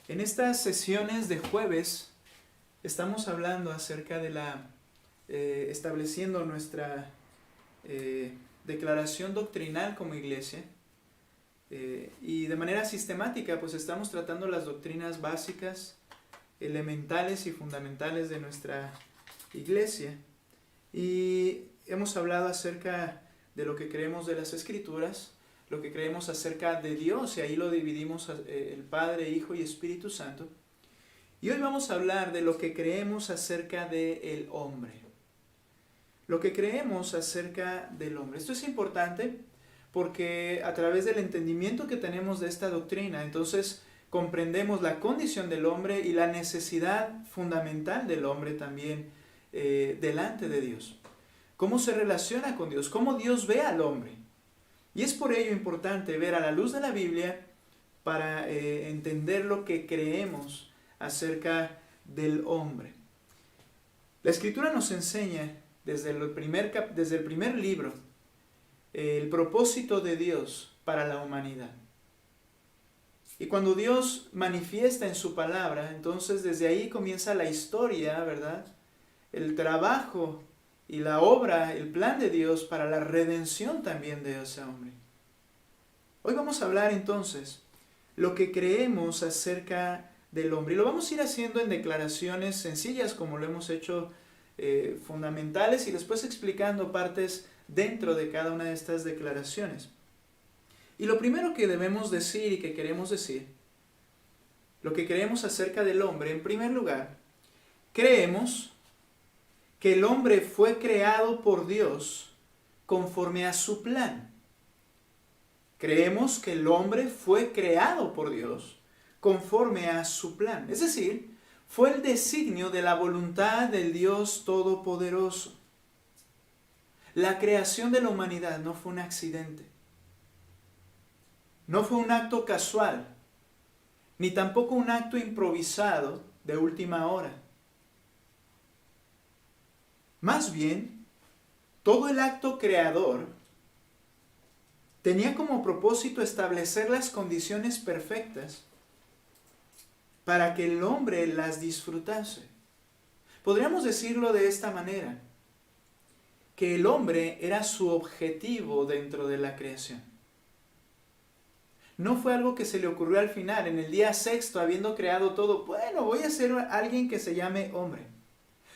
En estas sesiones de jueves estamos hablando acerca de estableciendo nuestra declaración doctrinal como iglesia, y de manera sistemática pues estamos tratando las doctrinas básicas, elementales y fundamentales de nuestra iglesia, y hemos hablado acerca de lo que creemos de las Escrituras, lo que creemos acerca de Dios, y ahí lo dividimos el Padre, Hijo y Espíritu Santo. Y hoy vamos a hablar de lo que creemos acerca del hombre. Lo que creemos acerca del hombre. Esto es importante porque a través del entendimiento que tenemos de esta doctrina, entonces comprendemos la condición del hombre y la necesidad fundamental del hombre también delante de Dios. Cómo se relaciona con Dios, cómo Dios ve al hombre. Y es por ello importante ver a la luz de la Biblia para entender lo que creemos acerca del hombre. La Escritura nos enseña desde el primer libro el propósito de Dios para la humanidad. Y cuando Dios manifiesta en su palabra, entonces desde ahí comienza la historia, ¿verdad? El trabajo y la obra, el plan de Dios para la redención también de ese hombre. Hoy vamos a hablar entonces lo que creemos acerca del hombre. Y lo vamos a ir haciendo en declaraciones sencillas como lo hemos hecho, fundamentales, y después explicando partes dentro de cada una de estas declaraciones. Y lo primero que debemos decir y que queremos decir, lo que creemos acerca del hombre, en primer lugar, creemos que el hombre fue creado por Dios conforme a su plan. Creemos que el hombre fue creado por Dios conforme a su plan. Es decir, fue el designio de la voluntad del Dios Todopoderoso. La creación de la humanidad no fue un accidente. No fue un acto casual, ni tampoco un acto improvisado de última hora. Más bien, todo el acto creador tenía como propósito establecer las condiciones perfectas para que el hombre las disfrutase. Podríamos decirlo de esta manera, que el hombre era su objetivo dentro de la creación. No fue algo que se le ocurrió al final, en el día sexto, habiendo creado todo, bueno, voy a ser alguien que se llame hombre.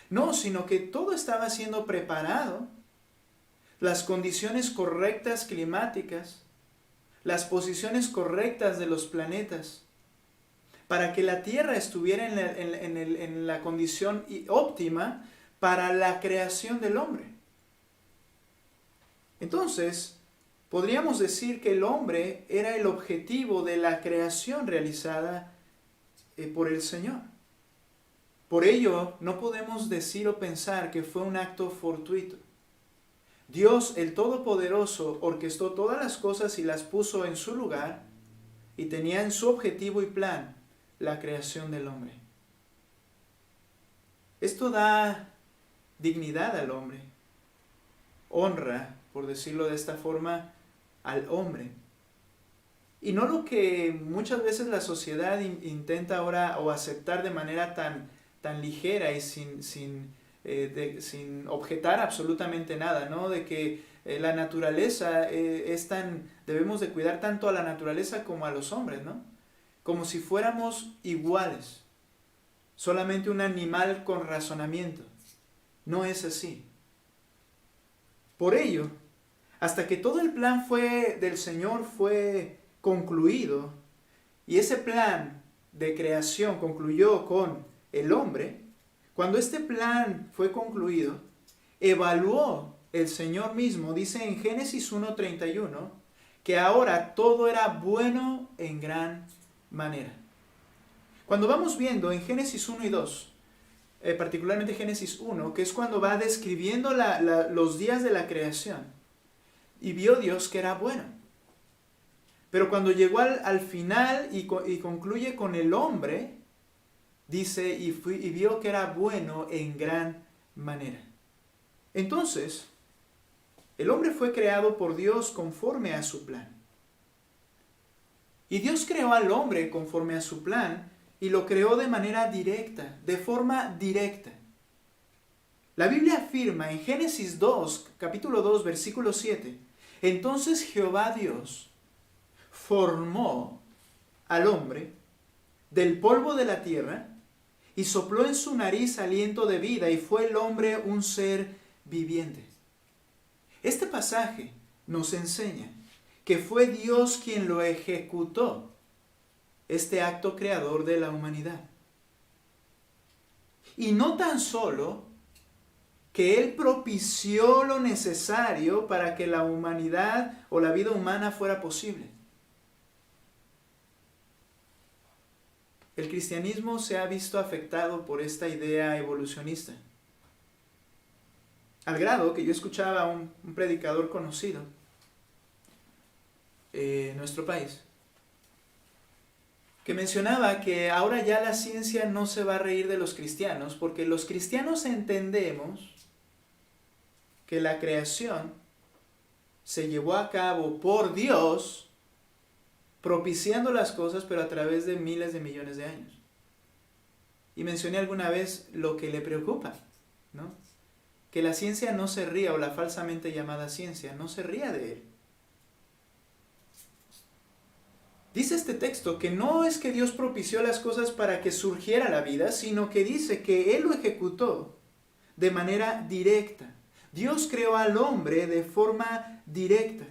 No, sino que todo estaba siendo preparado, las condiciones correctas climáticas, las posiciones correctas de los planetas, para que la Tierra estuviera en la condición óptima para la creación del hombre. Entonces, podríamos decir que el hombre era el objetivo de la creación realizada por el Señor. Por ello, no podemos decir o pensar que fue un acto fortuito. Dios, el Todopoderoso, orquestó todas las cosas y las puso en su lugar y tenía en su objetivo y plan la creación del hombre. Esto da dignidad al hombre, honra, por decirlo de esta forma, al hombre. Y no lo que muchas veces la sociedad intenta ahora o aceptar de manera tan ligera y sin objetar absolutamente nada, ¿no? De que la naturaleza debemos de cuidar tanto a la naturaleza como a los hombres, ¿no? Como si fuéramos iguales, solamente un animal con razonamiento. No es así. Por ello, hasta que todo el plan del Señor fue concluido, y ese plan de creación concluyó con el hombre, cuando este plan fue concluido, evaluó el Señor mismo, dice en Génesis 1:31, que ahora todo era bueno en gran manera. Cuando vamos viendo en Génesis 1 y 2, particularmente Génesis 1, que es cuando va describiendo los días de la creación, y vio Dios que era bueno. Pero cuando llegó al final y concluye con el hombre, dice, y vio que era bueno en gran manera. Entonces, el hombre fue creado por Dios conforme a su plan. Y Dios creó al hombre conforme a su plan, y lo creó de manera directa, de forma directa. La Biblia afirma en Génesis 2, capítulo 2, versículo 7, entonces Jehová Dios formó al hombre del polvo de la tierra y sopló en su nariz aliento de vida y fue el hombre un ser viviente. Este pasaje nos enseña que fue Dios quien lo ejecutó, este acto creador de la humanidad. Y no tan solo que Él propició lo necesario para que la humanidad o la vida humana fuera posible. El cristianismo se ha visto afectado por esta idea evolucionista. Al grado que yo escuchaba a un predicador conocido en nuestro país, que mencionaba que ahora ya la ciencia no se va a reír de los cristianos, porque los cristianos entendemos que la creación se llevó a cabo por Dios, propiciando las cosas, pero a través de miles de millones de años. Y mencioné alguna vez lo que le preocupa, ¿no? Que la ciencia no se ría, o la falsamente llamada ciencia, no se ría de él. Dice este texto que no es que Dios propició las cosas para que surgiera la vida, sino que dice que Él lo ejecutó de manera directa. Dios creó al hombre de forma directa.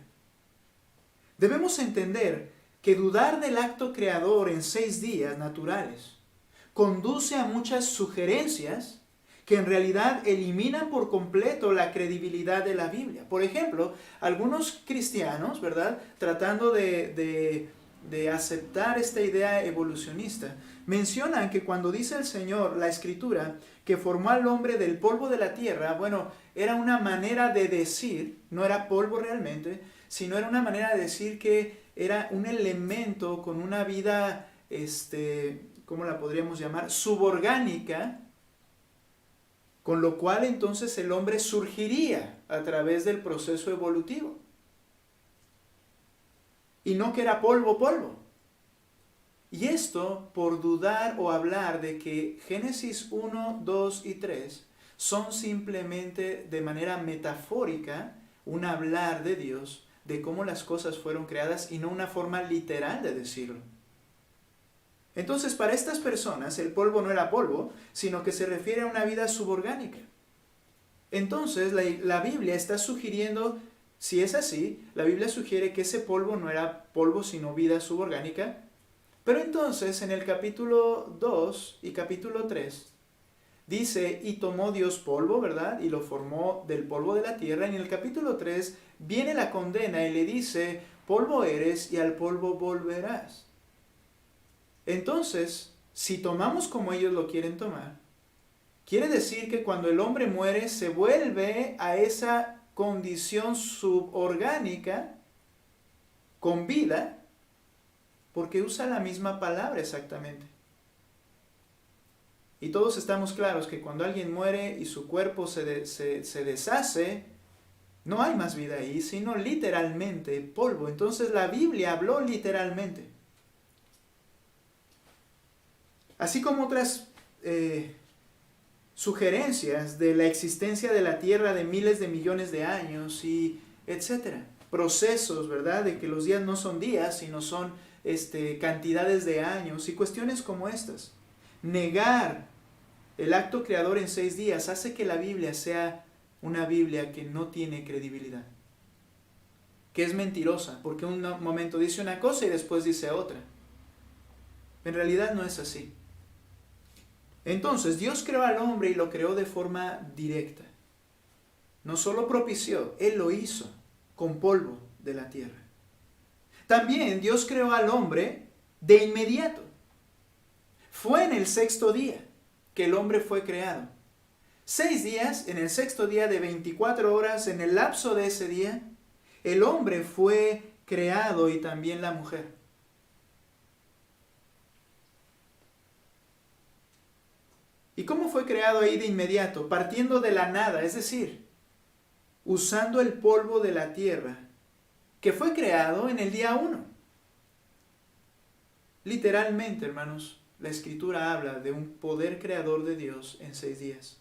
Debemos entender que dudar del acto creador en 6 días naturales conduce a muchas sugerencias que en realidad eliminan por completo la credibilidad de la Biblia. Por ejemplo, algunos cristianos, ¿verdad?, tratando de aceptar esta idea evolucionista, mencionan que cuando dice el Señor, la Escritura, que formó al hombre del polvo de la tierra, bueno, era una manera de decir, no era polvo realmente, sino era una manera de decir que era un elemento con una vida, ¿cómo la podríamos llamar?, suborgánica, con lo cual entonces el hombre surgiría a través del proceso evolutivo. Y no que era polvo. Y esto por dudar o hablar de que Génesis 1, 2 y 3 son simplemente de manera metafórica un hablar de Dios, de cómo las cosas fueron creadas y no una forma literal de decirlo. Entonces, para estas personas el polvo no era polvo, sino que se refiere a una vida suborgánica. Entonces, la Biblia está sugiriendo, si es así, la Biblia sugiere que ese polvo no era polvo, sino vida suborgánica. Pero entonces, en el capítulo 2 y capítulo 3, dice, y tomó Dios polvo, ¿verdad?, y lo formó del polvo de la tierra. Y en el capítulo 3 viene la condena y le dice, polvo eres y al polvo volverás. Entonces, si tomamos como ellos lo quieren tomar, quiere decir que cuando el hombre muere se vuelve a esa condición suborgánica con vida, porque usa la misma palabra exactamente. Y todos estamos claros que cuando alguien muere y su cuerpo se deshace, no hay más vida ahí, sino literalmente polvo. Entonces la Biblia habló literalmente. Así como otras sugerencias de la existencia de la Tierra de miles de millones de años y etcétera. Procesos, ¿verdad?, de que los días no son días, sino son cantidades de años y cuestiones como estas. Negar el acto creador en 6 días hace que la Biblia sea una Biblia que no tiene credibilidad, que es mentirosa, porque un momento dice una cosa y después dice otra. En realidad no es así. Entonces, Dios creó al hombre y lo creó de forma directa. No solo propició, Él lo hizo con polvo de la tierra. También Dios creó al hombre de inmediato. Fue en el 6º día que el hombre fue creado. 6 días, en el 6º día de 24 horas, en el lapso de ese día, el hombre fue creado y también la mujer. ¿Y cómo fue creado ahí de inmediato? Partiendo de la nada, es decir, usando el polvo de la tierra, que fue creado en el día 1. Literalmente, hermanos, la Escritura habla de un poder creador de Dios en 6 días.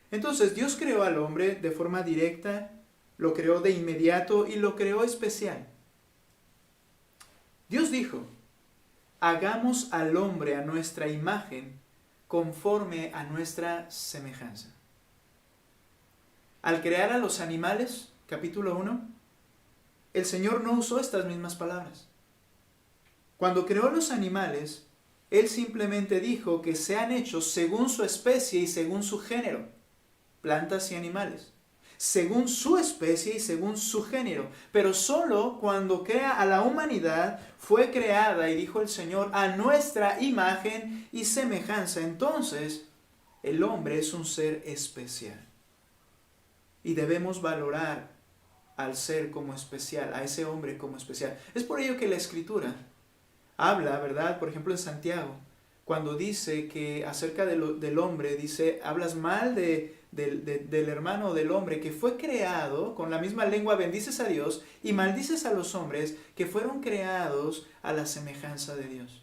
Entonces, Dios creó al hombre de forma directa, lo creó de inmediato y lo creó especial. Dios dijo, hagamos al hombre a nuestra imagen, conforme a nuestra semejanza. Al crear a los animales, capítulo 1, el Señor no usó estas mismas palabras. Cuando creó los animales, Él simplemente dijo que sean hechos según su especie y según su género, plantas y animales, según su especie y según su género. Pero solo cuando crea a la humanidad fue creada, y dijo el Señor, a nuestra imagen y semejanza. Entonces, el hombre es un ser especial. Y debemos valorar al ser como especial, a ese hombre como especial. Es por ello que la Escritura habla, ¿verdad? Por ejemplo, en Santiago, cuando dice que acerca del hombre, dice, hablas mal del hermano del hombre que fue creado, con la misma lengua bendices a Dios y maldices a los hombres que fueron creados a la semejanza de Dios.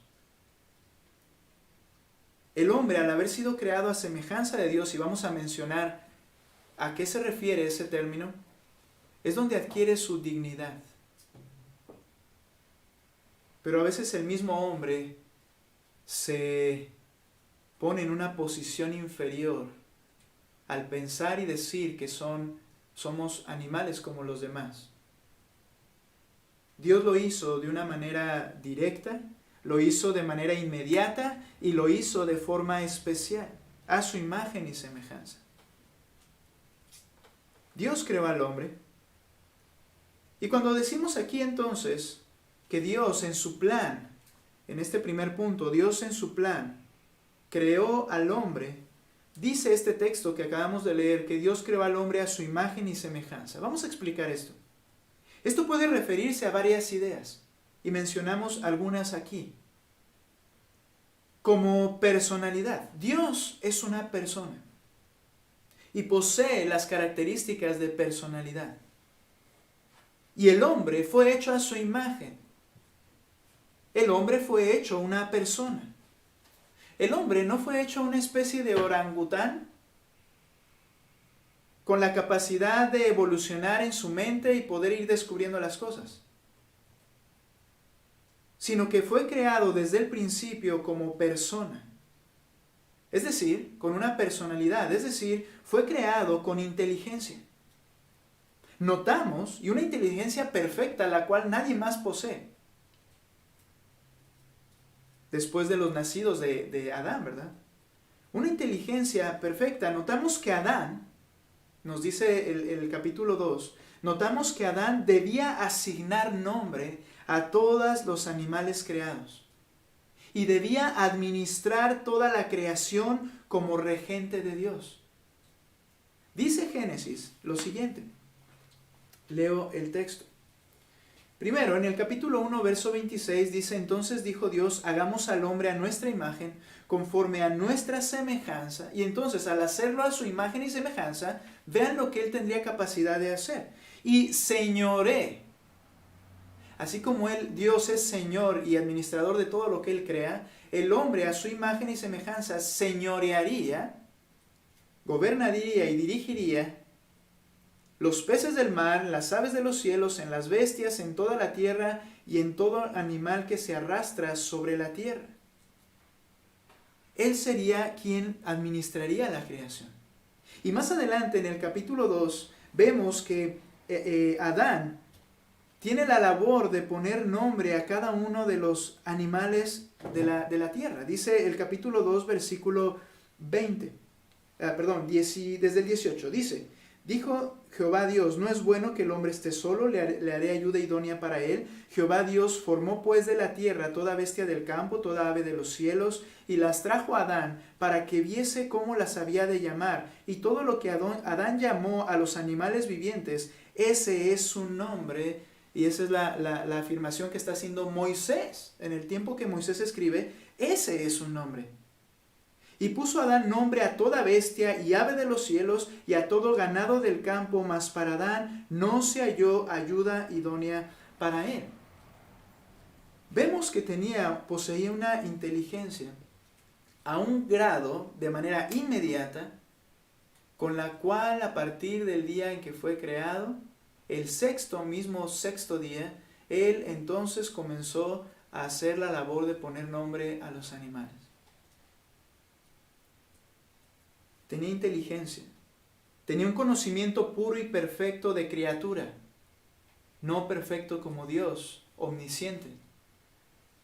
El hombre, al haber sido creado a semejanza de Dios, y vamos a mencionar a qué se refiere ese término, es donde adquiere su dignidad. Pero a veces el mismo hombre se pone en una posición inferior al pensar y decir que somos animales como los demás. Dios lo hizo de una manera directa, lo hizo de manera inmediata y lo hizo de forma especial, a su imagen y semejanza. Dios creó al hombre. Y cuando decimos aquí entonces que Dios en su plan, en este primer punto, Dios en su plan creó al hombre, dice este texto que acabamos de leer que Dios creó al hombre a su imagen y semejanza. Vamos a explicar esto. Esto puede referirse a varias ideas y mencionamos algunas aquí. Como personalidad, Dios es una persona y posee las características de personalidad. Y el hombre fue hecho a su imagen. El hombre fue hecho una persona. El hombre no fue hecho una especie de orangután con la capacidad de evolucionar en su mente y poder ir descubriendo las cosas, sino que fue creado desde el principio como persona. Es decir, con una personalidad, es decir, fue creado con inteligencia. Notamos, y una inteligencia perfecta, la cual nadie más posee. Después de los nacidos de Adán, ¿verdad? Una inteligencia perfecta. Notamos que Adán, nos dice el capítulo 2, notamos que Adán debía asignar nombre a todos los animales creados. Y debía administrar toda la creación como regente de Dios. Dice Génesis lo siguiente. Leo el texto. Primero, en el capítulo 1, verso 26, dice, entonces dijo Dios, hagamos al hombre a nuestra imagen, conforme a nuestra semejanza. Y entonces, al hacerlo a su imagen y semejanza, vean lo que él tendría capacidad de hacer. Y señoree. Así como Dios es Señor y administrador de todo lo que Él crea, el hombre a su imagen y semejanza señorearía, gobernaría y dirigiría los peces del mar, las aves de los cielos, en las bestias, en toda la tierra y en todo animal que se arrastra sobre la tierra. Él sería quien administraría la creación. Y más adelante en el capítulo 2 vemos que Adán tiene la labor de poner nombre a cada uno de los animales de la tierra. Dice el capítulo 2, versículo 20. Desde el 18. Dice, dijo Jehová Dios, no es bueno que el hombre esté solo, le haré ayuda idónea para él. Jehová Dios formó pues de la tierra toda bestia del campo, toda ave de los cielos, y las trajo a Adán para que viese cómo las había de llamar. Y todo lo que Adán llamó a los animales vivientes, ese es su nombre. Y esa es la afirmación que está haciendo Moisés. En el tiempo que Moisés escribe, ese es su nombre. Y puso Adán nombre a toda bestia y ave de los cielos y a todo ganado del campo, mas para Adán no se halló ayuda idónea para él. Vemos que poseía una inteligencia a un grado de manera inmediata, con la cual a partir del día en que fue creado, el sexto día, él entonces comenzó a hacer la labor de poner nombre a los animales. Tenía inteligencia, tenía un conocimiento puro y perfecto de criatura, no perfecto como Dios, omnisciente,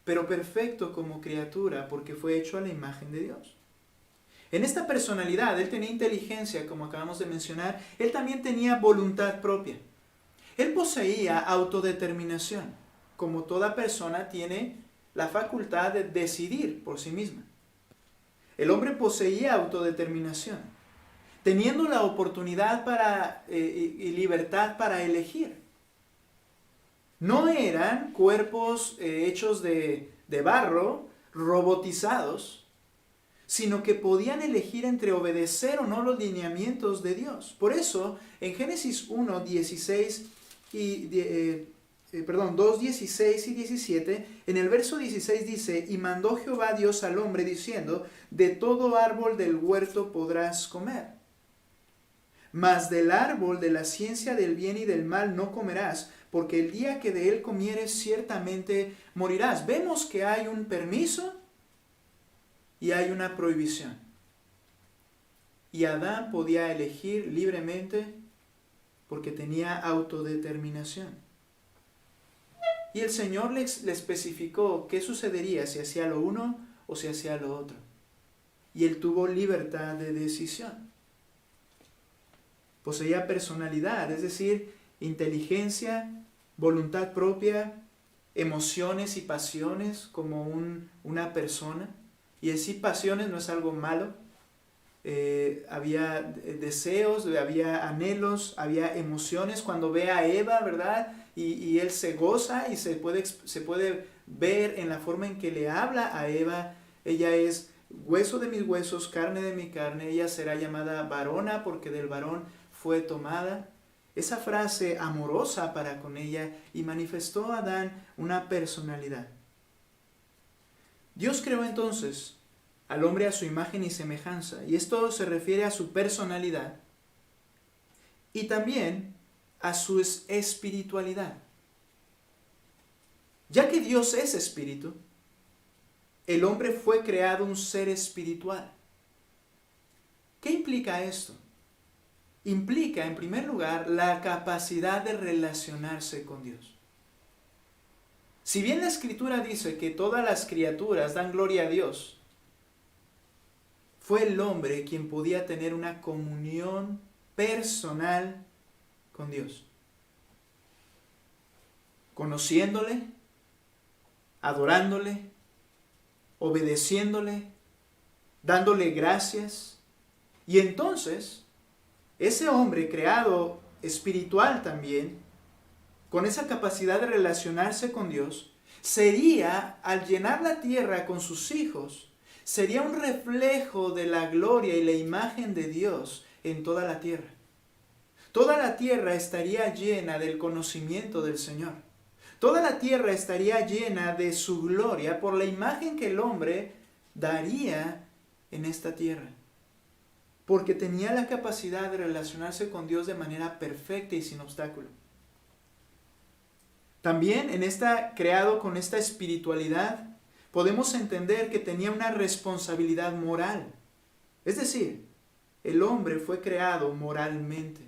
pero perfecto como criatura porque fue hecho a la imagen de Dios. En esta personalidad, él tenía inteligencia, como acabamos de mencionar, él también tenía voluntad propia. Él poseía autodeterminación, como toda persona tiene la facultad de decidir por sí misma. El hombre poseía autodeterminación, teniendo la oportunidad y libertad para elegir. No eran cuerpos hechos de barro, robotizados, sino que podían elegir entre obedecer o no los lineamientos de Dios. Por eso, en Génesis 1, 16 2, 16 y 17, en el verso 16 dice: y mandó Jehová Dios al hombre diciendo: de todo árbol del huerto podrás comer, mas del árbol de la ciencia del bien y del mal no comerás, porque el día que de él comieres ciertamente morirás. Vemos que hay un permiso y hay una prohibición. Y Adán podía elegir libremente porque tenía autodeterminación. Y el Señor le especificó qué sucedería si hacía lo uno o si hacía lo otro. Y él tuvo libertad de decisión. Poseía personalidad, es decir, inteligencia, voluntad propia, emociones y pasiones como una persona. Y decir pasiones no es algo malo. Había deseos, había anhelos, había emociones. Cuando ve a Eva, ¿verdad? Y él se goza y se puede ver en la forma en que le habla a Eva. Ella es hueso de mis huesos, carne de mi carne. Ella será llamada varona porque del varón fue tomada. Esa frase amorosa para con ella, y manifestó a Adán una personalidad. Dios creó entonces al hombre a su imagen y semejanza, y esto se refiere a su personalidad y también a su espiritualidad. Ya que Dios es espíritu, el hombre fue creado un ser espiritual. ¿Qué implica esto? Implica, en primer lugar, la capacidad de relacionarse con Dios. Si bien la Escritura dice que todas las criaturas dan gloria a Dios, fue el hombre quien podía tener una comunión personal con Dios. Conociéndole, adorándole, obedeciéndole, dándole gracias. Y entonces, ese hombre creado espiritual también, con esa capacidad de relacionarse con Dios, sería, al llenar la tierra con sus hijos, sería un reflejo de la gloria y la imagen de Dios en toda la tierra. Toda la tierra estaría llena del conocimiento del Señor. Toda la tierra estaría llena de su gloria por la imagen que el hombre daría en esta tierra. Porque tenía la capacidad de relacionarse con Dios de manera perfecta y sin obstáculo. También creado con esta espiritualidad, podemos entender que tenía una responsabilidad moral. Es decir, el hombre fue creado moralmente.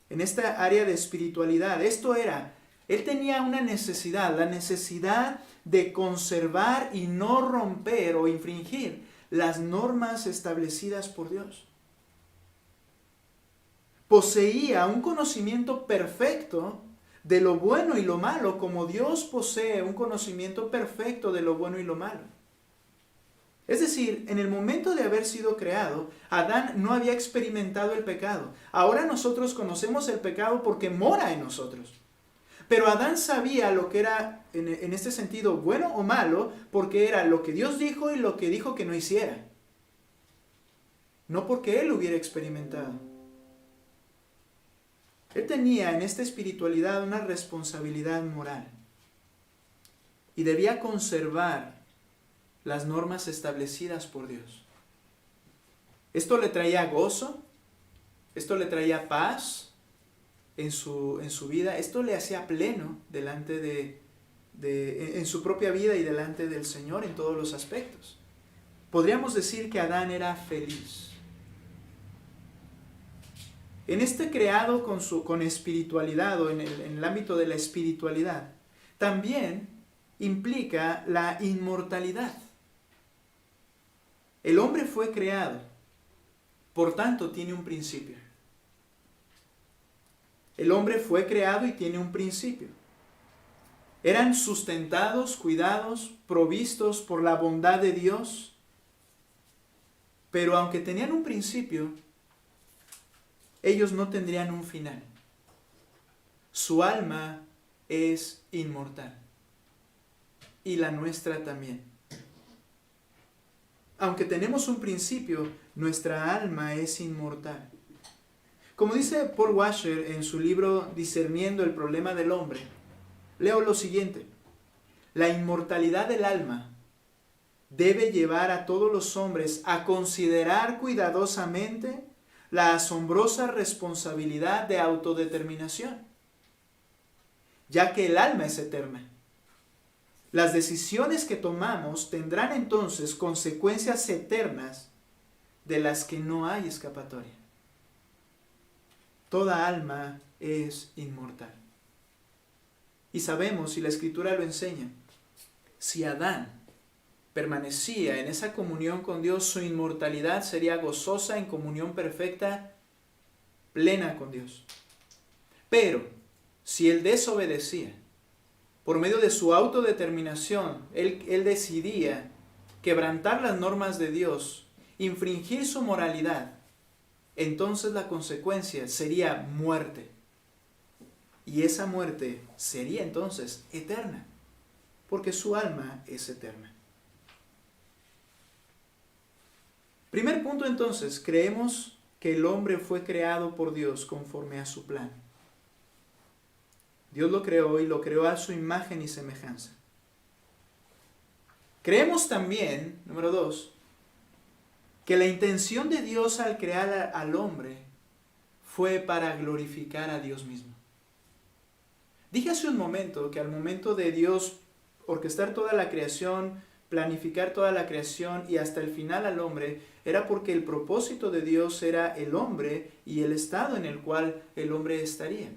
En esta área de espiritualidad, él tenía una necesidad, la necesidad de conservar y no romper o infringir las normas establecidas por Dios. Poseía un conocimiento perfecto de lo bueno y lo malo, como Dios posee un conocimiento perfecto de lo bueno y lo malo. Es decir, en el momento de haber sido creado, Adán no había experimentado el pecado. Ahora nosotros conocemos el pecado porque mora en nosotros. Pero Adán sabía lo que era, en este sentido, bueno o malo, porque era lo que Dios dijo y lo que dijo que no hiciera. No porque él lo hubiera experimentado. Él tenía en esta espiritualidad una responsabilidad moral. Y debía conservar las normas establecidas por Dios. Esto le traía gozo, esto le traía paz en su vida, esto le hacía pleno en su propia vida y delante del Señor en todos los aspectos. Podríamos decir que Adán era feliz. En este creado con espiritualidad o en el ámbito de la espiritualidad, también implica la inmortalidad. El hombre fue creado, por tanto tiene un principio. El hombre fue creado y tiene un principio. Eran sustentados, cuidados, provistos por la bondad de Dios, pero aunque tenían un principio, ellos no tendrían un final. Su alma es inmortal. Y la nuestra también. Aunque tenemos un principio, nuestra alma es inmortal. Como dice Paul Washer en su libro Discerniendo el problema del hombre, leo lo siguiente: la inmortalidad del alma debe llevar a todos los hombres a considerar cuidadosamente la asombrosa responsabilidad de autodeterminación, ya que el alma es eterna. Las decisiones que tomamos tendrán entonces consecuencias eternas de las que no hay escapatoria. Toda alma es inmortal. Y sabemos, y la Escritura lo enseña, si Adán permanecía en esa comunión con Dios, su inmortalidad sería gozosa en comunión perfecta, plena con Dios. Pero si él desobedecía, por medio de su autodeterminación, él decidía quebrantar las normas de Dios, infringir su moralidad, entonces la consecuencia sería muerte. Y esa muerte sería entonces eterna, porque su alma es eterna. Primer punto entonces, creemos que el hombre fue creado por Dios conforme a su plan. Dios lo creó y lo creó a su imagen y semejanza. Creemos también, número 2, que la intención de Dios al crear al hombre fue para glorificar a Dios mismo. Dije hace un momento que al momento de Dios orquestar toda la creación, planificar toda la creación y hasta el final al hombre, era porque el propósito de Dios era el hombre y el estado en el cual el hombre estaría.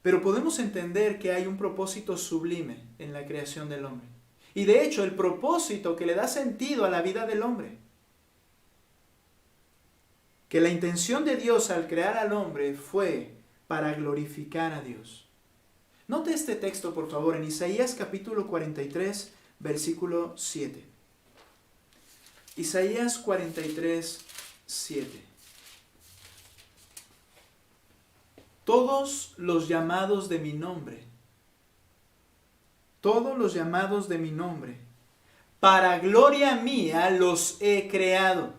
Pero podemos entender que hay un propósito sublime en la creación del hombre. Y de hecho, el propósito que le da sentido a la vida del hombre. Que la intención de Dios al crear al hombre fue para glorificar a Dios. Note este texto, por favor, en Isaías capítulo 43, versículo 7. Isaías 43, 7. Todos los llamados de mi nombre, para gloria mía los he creado.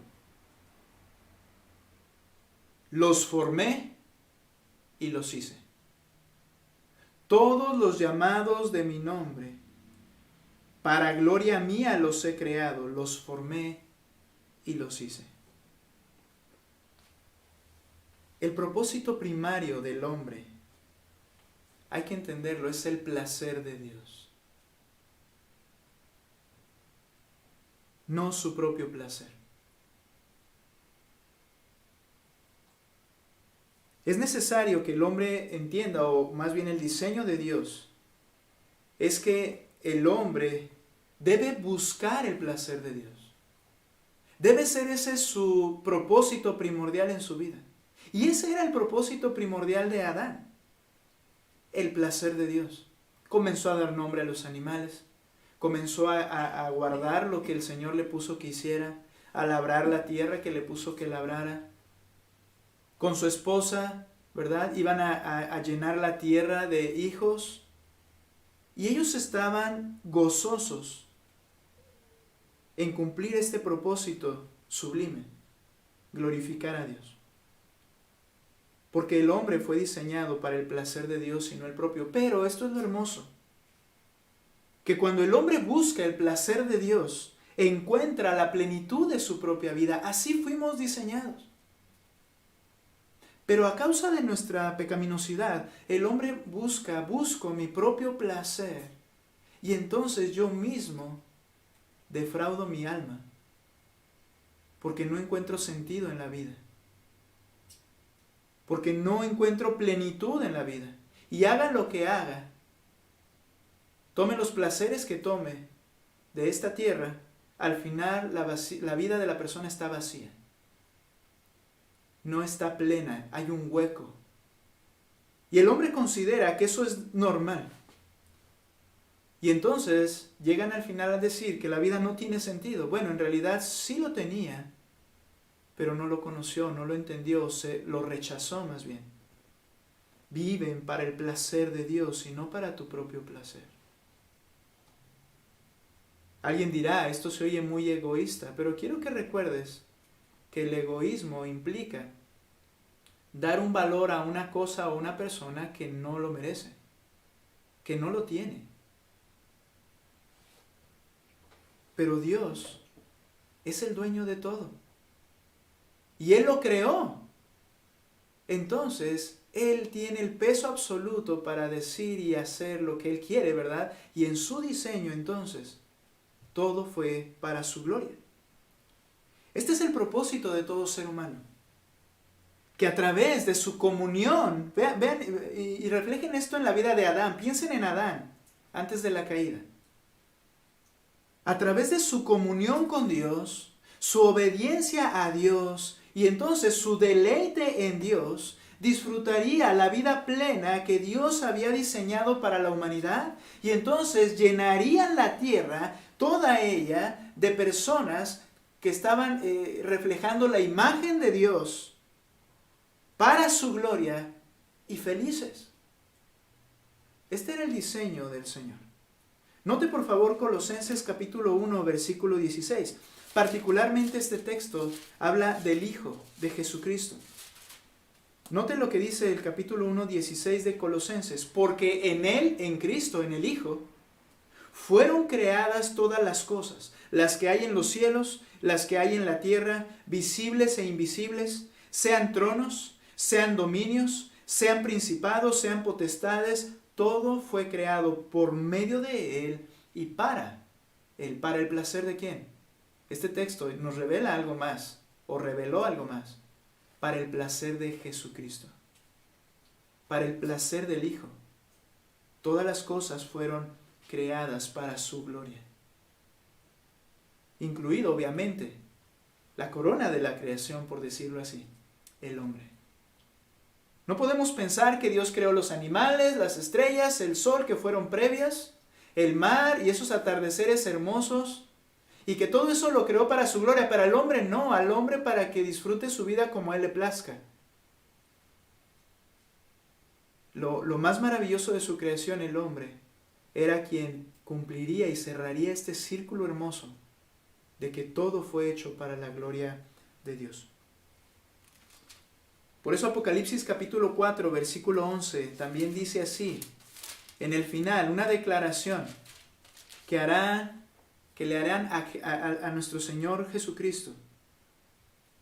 Los formé y los hice. Todos los llamados de mi nombre, para gloria mía los he creado, los formé y los hice. El propósito primario del hombre, hay que entenderlo, es el placer de Dios. No su propio placer. Es necesario que el hombre entienda, o más bien el diseño de Dios, es que el hombre debe buscar el placer de Dios. Debe ser ese su propósito primordial en su vida. Y ese era el propósito primordial de Adán, el placer de Dios. Comenzó a dar nombre a los animales, comenzó a guardar lo que el Señor le puso que hiciera, a labrar la tierra que le puso que labrara. Con su esposa, ¿verdad? Iban a llenar la tierra de hijos y ellos estaban gozosos en cumplir este propósito sublime, glorificar a Dios. Porque el hombre fue diseñado para el placer de Dios y no el propio. Pero esto es lo hermoso, que cuando el hombre busca el placer de Dios, encuentra la plenitud de su propia vida. Así fuimos diseñados. Pero a causa de nuestra pecaminosidad, el hombre busco mi propio placer, y entonces yo mismo defraudo mi alma, porque no encuentro sentido en la vida, porque no encuentro plenitud en la vida. Y haga lo que haga, tome los placeres que tome de esta tierra, al final la vida de la persona está vacía. No está plena, hay un hueco. Y el hombre considera que eso es normal. Y entonces llegan al final a decir que la vida no tiene sentido. Bueno, en realidad sí lo tenía, pero no lo conoció, no lo entendió, lo rechazó más bien. Viven para el placer de Dios y no para tu propio placer. Alguien dirá, esto se oye muy egoísta, pero quiero que recuerdes que el egoísmo implica dar un valor a una cosa o una persona que no lo merece, que no lo tiene. Pero Dios es el dueño de todo. Y Él lo creó. Entonces, Él tiene el peso absoluto para decir y hacer lo que Él quiere, ¿verdad? Y en su diseño, entonces, todo fue para su gloria. Este es el propósito de todo ser humano. Que a través de su comunión, vean y reflejen esto en la vida de Adán. Piensen en Adán, antes de la caída. A través de su comunión con Dios, su obediencia a Dios y entonces su deleite en Dios, disfrutaría la vida plena que Dios había diseñado para la humanidad, y entonces llenarían la tierra, toda ella, de personas que estaban reflejando la imagen de Dios para su gloria y felices. Este era el diseño del Señor. Note por favor Colosenses capítulo 1, versículo 16. Particularmente este texto habla del Hijo de Jesucristo. Note lo que dice el capítulo 1, 16 de Colosenses. Porque en Él, en Cristo, en el Hijo, fueron creadas todas las cosas, las que hay en los cielos, las que hay en la tierra, visibles e invisibles, sean tronos, sean dominios, sean principados, sean potestades. Todo fue creado por medio de Él y para Él. ¿Para el placer de quién? Este texto nos revela algo más, o reveló algo más. Para el placer de Jesucristo. Para el placer del Hijo. Todas las cosas fueron creadas para su gloria. Incluido, obviamente, la corona de la creación, por decirlo así, el hombre. No podemos pensar que Dios creó los animales, las estrellas, el sol que fueron previas, el mar y esos atardeceres hermosos, y que todo eso lo creó para su gloria. Para el hombre no, al hombre para que disfrute su vida como a él le plazca. Lo más maravilloso de su creación, el hombre, era quien cumpliría y cerraría este círculo hermoso de que todo fue hecho para la gloria de Dios. Por eso Apocalipsis capítulo 4, versículo 11, también dice así, en el final, una declaración que le harán a nuestro Señor Jesucristo.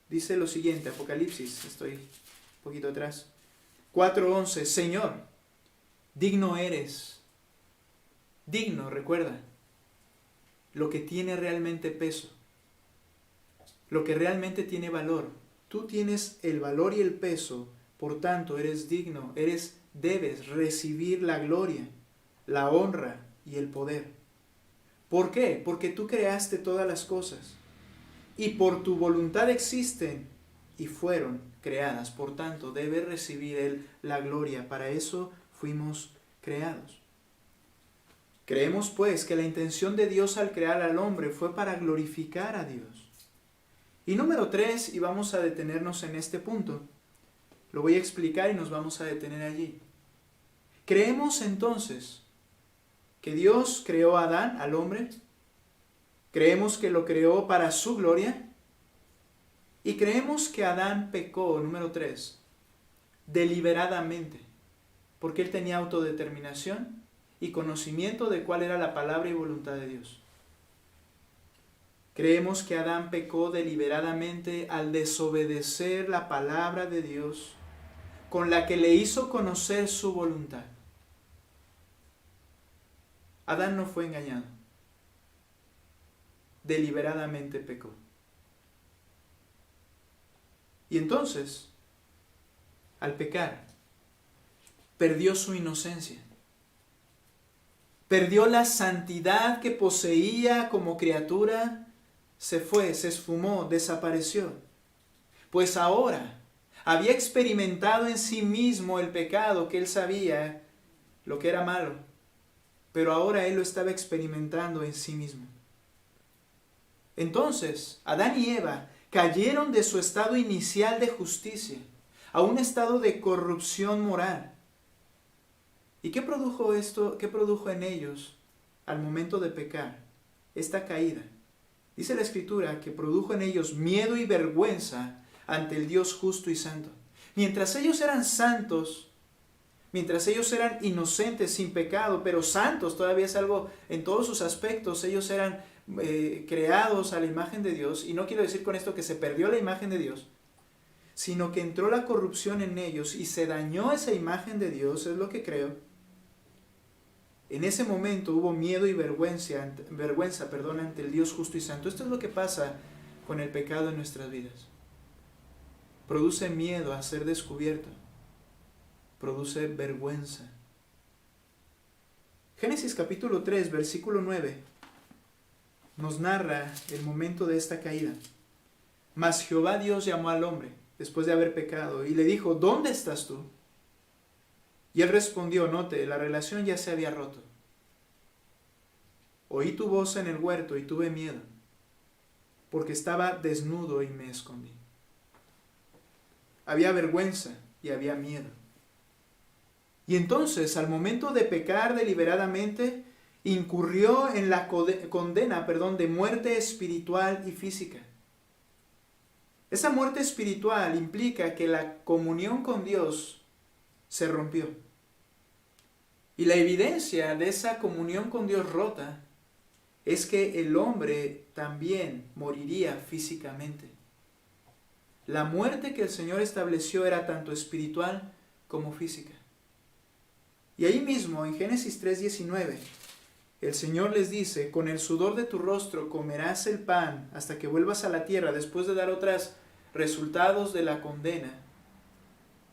Dice lo siguiente, Apocalipsis, estoy un poquito atrás, 4:11, Señor, digno eres, digno, recuerda, lo que tiene realmente peso, lo que realmente tiene valor. Tú tienes el valor y el peso, por tanto eres digno, debes recibir la gloria, la honra y el poder. ¿Por qué? Porque tú creaste todas las cosas y por tu voluntad existen y fueron creadas. Por tanto, debe recibir Él la gloria. Para eso fuimos creados. Creemos pues que la intención de Dios al crear al hombre fue para glorificar a Dios. Y número 3, y vamos a detenernos en este punto, lo voy a explicar y nos vamos a detener allí. Creemos entonces que Dios creó a Adán, al hombre, creemos que lo creó para su gloria, y creemos que Adán pecó, número 3, deliberadamente, porque él tenía autodeterminación y conocimiento de cuál era la palabra y voluntad de Dios. Creemos que Adán pecó deliberadamente al desobedecer la palabra de Dios con la que le hizo conocer su voluntad. Adán no fue engañado. Deliberadamente pecó. Y entonces, al pecar, perdió su inocencia. Perdió la santidad que poseía como criatura. Se fue, se esfumó, desapareció. Pues ahora había experimentado en sí mismo el pecado, que él sabía lo que era malo. Pero ahora él lo estaba experimentando en sí mismo. Entonces, Adán y Eva cayeron de su estado inicial de justicia a un estado de corrupción moral. ¿Y qué produjo esto? ¿Qué produjo en ellos al momento de pecar? Esta caída. Dice la Escritura que produjo en ellos miedo y vergüenza ante el Dios justo y santo. Mientras ellos eran santos, mientras ellos eran inocentes, sin pecado, pero santos, todavía es algo en todos sus aspectos, ellos eran creados a la imagen de Dios, y no quiero decir con esto que se perdió la imagen de Dios, sino que entró la corrupción en ellos y se dañó esa imagen de Dios, es lo que creo. En ese momento hubo miedo y vergüenza ante el Dios justo y santo. Esto es lo que pasa con el pecado en nuestras vidas. Produce miedo a ser descubierto. Produce vergüenza. Génesis capítulo 3, versículo 9, nos narra el momento de esta caída. Mas Jehová Dios llamó al hombre, después de haber pecado, y le dijo, ¿dónde estás tú? Y él respondió, note, la relación ya se había roto. Oí tu voz en el huerto y tuve miedo, porque estaba desnudo y me escondí. Había vergüenza y había miedo. Y entonces, al momento de pecar deliberadamente, incurrió en la condena de muerte espiritual y física. Esa muerte espiritual implica que la comunión con Dios se rompió. Y la evidencia de esa comunión con Dios rota es que el hombre también moriría físicamente. La muerte que el Señor estableció era tanto espiritual como física. Y ahí mismo, en Génesis 3:19, el Señor les dice, con el sudor de tu rostro comerás el pan hasta que vuelvas a la tierra, después de dar otros resultados de la condena.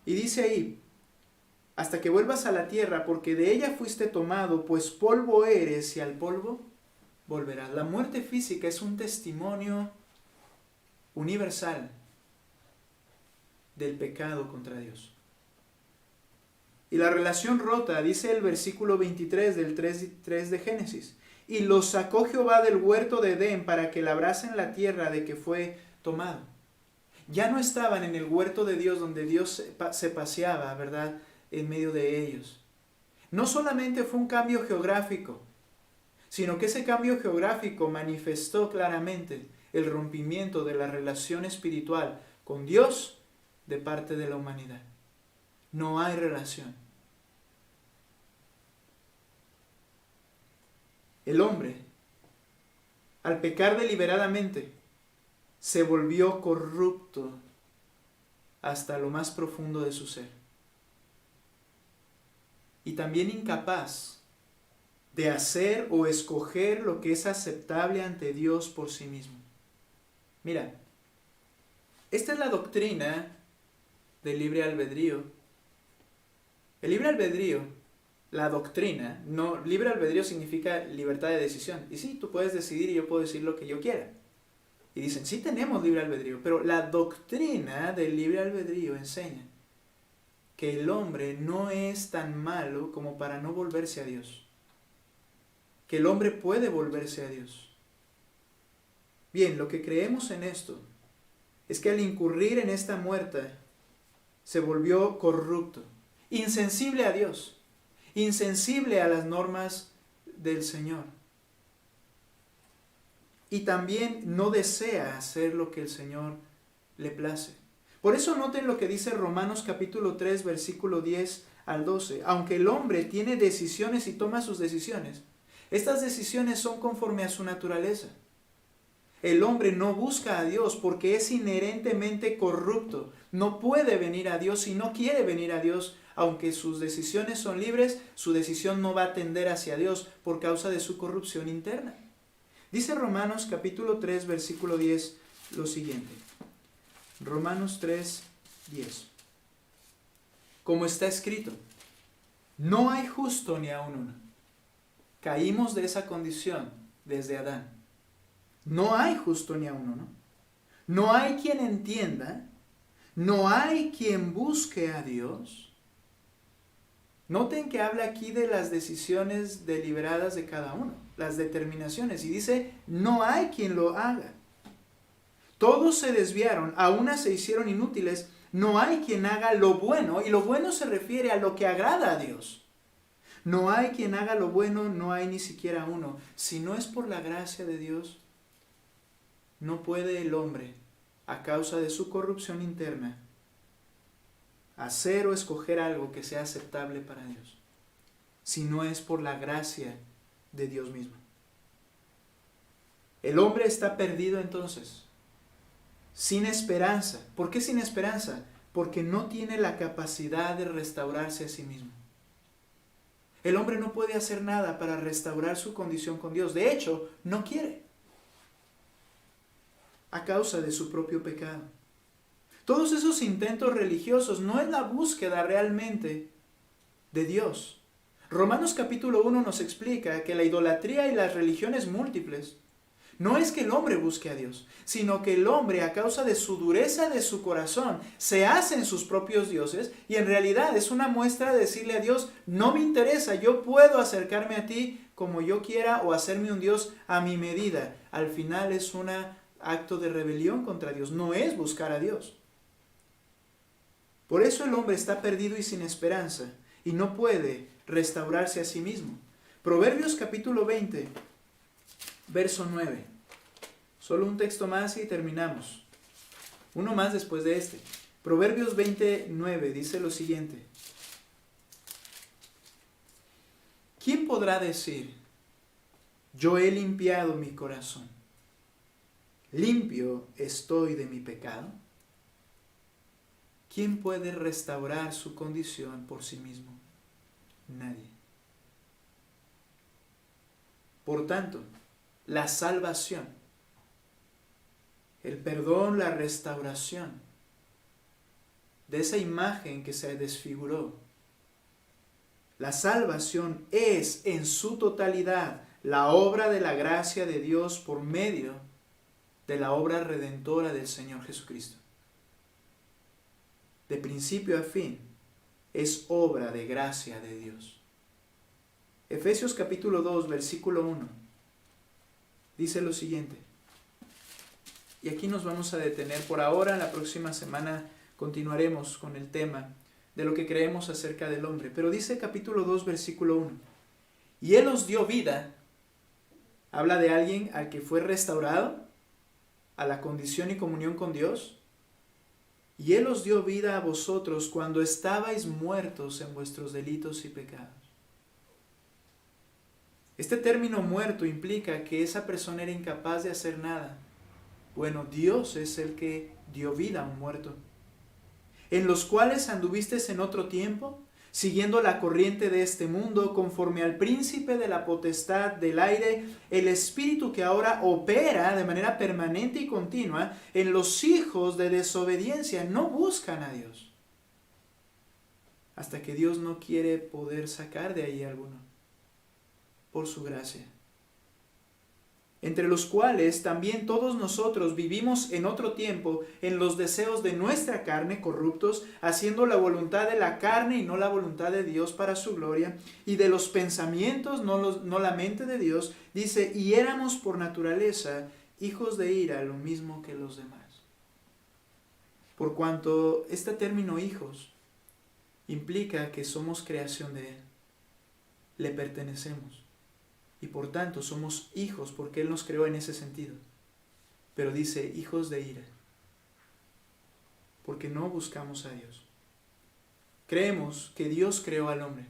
Y dice ahí, hasta que vuelvas a la tierra, porque de ella fuiste tomado, pues polvo eres y al polvo volverás. La muerte física es un testimonio universal del pecado contra Dios. Y la relación rota, dice el versículo 23 del 3 de Génesis, y los sacó Jehová del huerto de Edén para que labrasen la tierra de que fue tomado. Ya no estaban en el huerto de Dios donde Dios se paseaba, ¿verdad?, en medio de ellos. No solamente fue un cambio geográfico, sino que ese cambio geográfico manifestó claramente el rompimiento de la relación espiritual con Dios de parte de la humanidad. No hay relación. El hombre, al pecar deliberadamente, se volvió corrupto hasta lo más profundo de su ser. Y también incapaz de hacer o escoger lo que es aceptable ante Dios por sí mismo. Mira, esta es la doctrina del libre albedrío. El libre albedrío, la doctrina, no, libre albedrío significa libertad de decisión. Y sí, tú puedes decidir y yo puedo decir lo que yo quiera. Y dicen, sí tenemos libre albedrío, pero la doctrina del libre albedrío enseña que el hombre no es tan malo como para no volverse a Dios. Que el hombre puede volverse a Dios. Bien, lo que creemos en esto es que al incurrir en esta muerte se volvió corrupto, insensible a Dios, insensible a las normas del Señor. Y también no desea hacer lo que el Señor le place. Por eso noten lo que dice Romanos capítulo 3, versículo 10 al 12. Aunque el hombre tiene decisiones y toma sus decisiones, estas decisiones son conforme a su naturaleza. El hombre no busca a Dios porque es inherentemente corrupto. No puede venir a Dios y no quiere venir a Dios. Aunque sus decisiones son libres, su decisión no va a tender hacia Dios por causa de su corrupción interna. Dice Romanos capítulo 3, versículo 10 lo siguiente. Romanos 3, 10. Como está escrito, no hay justo ni aun uno. Caímos de esa condición desde Adán. No hay justo ni aun uno. No hay quien entienda. No hay quien busque a Dios. Noten que habla aquí de las decisiones deliberadas de cada uno, las determinaciones, y dice, no hay quien lo haga. Todos se desviaron, a una se hicieron inútiles, no hay quien haga lo bueno, y lo bueno se refiere a lo que agrada a Dios. No hay quien haga lo bueno, no hay ni siquiera uno. Si no es por la gracia de Dios, no puede el hombre, a causa de su corrupción interna, hacer o escoger algo que sea aceptable para Dios, si no es por la gracia de Dios mismo. El hombre está perdido entonces, sin esperanza. ¿Por qué sin esperanza? Porque no tiene la capacidad de restaurarse a sí mismo. El hombre no puede hacer nada para restaurar su condición con Dios. De hecho, no quiere, a causa de su propio pecado. Todos esos intentos religiosos no es la búsqueda realmente de Dios. Romanos capítulo 1 nos explica que la idolatría y las religiones múltiples no es que el hombre busque a Dios, sino que el hombre, a causa de su dureza de su corazón, se hacen sus propios dioses, y en realidad es una muestra de decirle a Dios, no me interesa, yo puedo acercarme a ti como yo quiera o hacerme un Dios a mi medida. Al final es un acto de rebelión contra Dios, no es buscar a Dios. Por eso el hombre está perdido y sin esperanza y no puede restaurarse a sí mismo. Proverbios capítulo 20, verso 9. Solo un texto más y terminamos. Uno más después de este. Proverbios 29 dice lo siguiente. ¿Quién podrá decir, yo he limpiado mi corazón? Limpio estoy de mi pecado. ¿Quién puede restaurar su condición por sí mismo? Nadie. Por tanto, la salvación, el perdón, la restauración de esa imagen que se desfiguró, la salvación es en su totalidad la obra de la gracia de Dios por medio de la obra redentora del Señor Jesucristo. De principio a fin, es obra de gracia de Dios. Efesios capítulo 2, versículo 1, dice lo siguiente. Y aquí nos vamos a detener por ahora. La próxima semana continuaremos con el tema de lo que creemos acerca del hombre. Pero dice capítulo 2, versículo 1. Y Él os dio vida. Habla de alguien al que fue restaurado a la condición y comunión con Dios. Y Él os dio vida a vosotros cuando estabais muertos en vuestros delitos y pecados. Este término muerto implica que esa persona era incapaz de hacer nada. Bueno, Dios es el que dio vida a un muerto. En los cuales anduvisteis en otro tiempo, siguiendo la corriente de este mundo, conforme al príncipe de la potestad del aire, el espíritu que ahora opera de manera permanente y continua en los hijos de desobediencia. No buscan a Dios, hasta que Dios no quiere poder sacar de ahí a alguno, por su gracia. Entre los cuales también todos nosotros vivimos en otro tiempo en los deseos de nuestra carne corruptos, haciendo la voluntad de la carne y no la voluntad de Dios para su gloria, y de los pensamientos no la mente de Dios. Dice, y éramos por naturaleza hijos de ira, lo mismo que los demás. Por cuanto este término hijos implica que somos creación de Él, le pertenecemos. Y por tanto somos hijos porque Él nos creó en ese sentido. Pero dice hijos de ira, porque no buscamos a Dios. Creemos que Dios creó al hombre.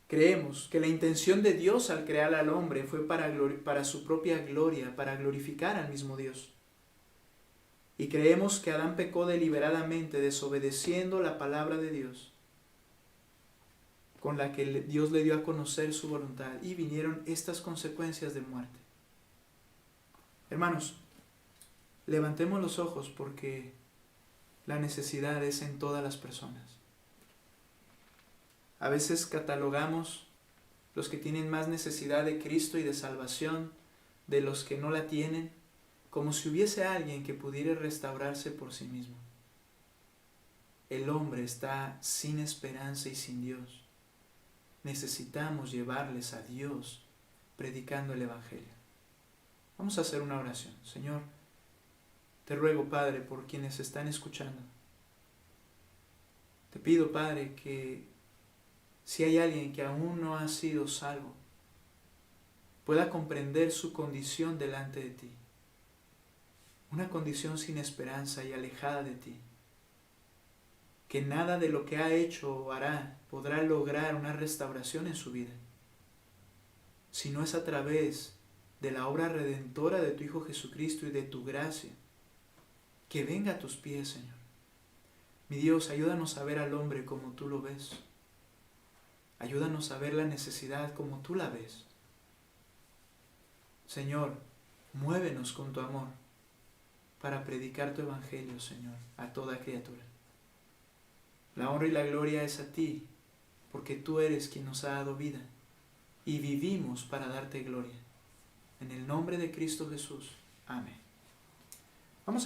Creemos que la intención de Dios al crear al hombre fue para su propia gloria, para glorificar al mismo Dios. Y creemos que Adán pecó deliberadamente, desobedeciendo la palabra de Dios, con la que Dios le dio a conocer su voluntad, y vinieron estas consecuencias de muerte. Hermanos, levantemos los ojos porque la necesidad es en todas las personas. A veces catalogamos los que tienen más necesidad de Cristo y de salvación de los que no la tienen, como si hubiese alguien que pudiera restaurarse por sí mismo. El hombre está sin esperanza y sin Dios. Necesitamos llevarles a Dios predicando el Evangelio. Vamos a hacer una oración. Señor, te ruego, Padre, por quienes están escuchando. Te pido, Padre, que si hay alguien que aún no ha sido salvo, pueda comprender su condición delante de ti. Una condición sin esperanza y alejada de ti. Que nada de lo que ha hecho o hará podrá lograr una restauración en su vida, si no es a través de la obra redentora de tu Hijo Jesucristo y de tu gracia. Que venga a tus pies, Señor. Mi Dios, ayúdanos a ver al hombre como tú lo ves. Ayúdanos a ver la necesidad como tú la ves. Señor, muévenos con tu amor para predicar tu Evangelio, Señor, a toda criatura. La honra y la gloria es a ti, porque tú eres quien nos ha dado vida, y vivimos para darte gloria. En el nombre de Cristo Jesús. Amén.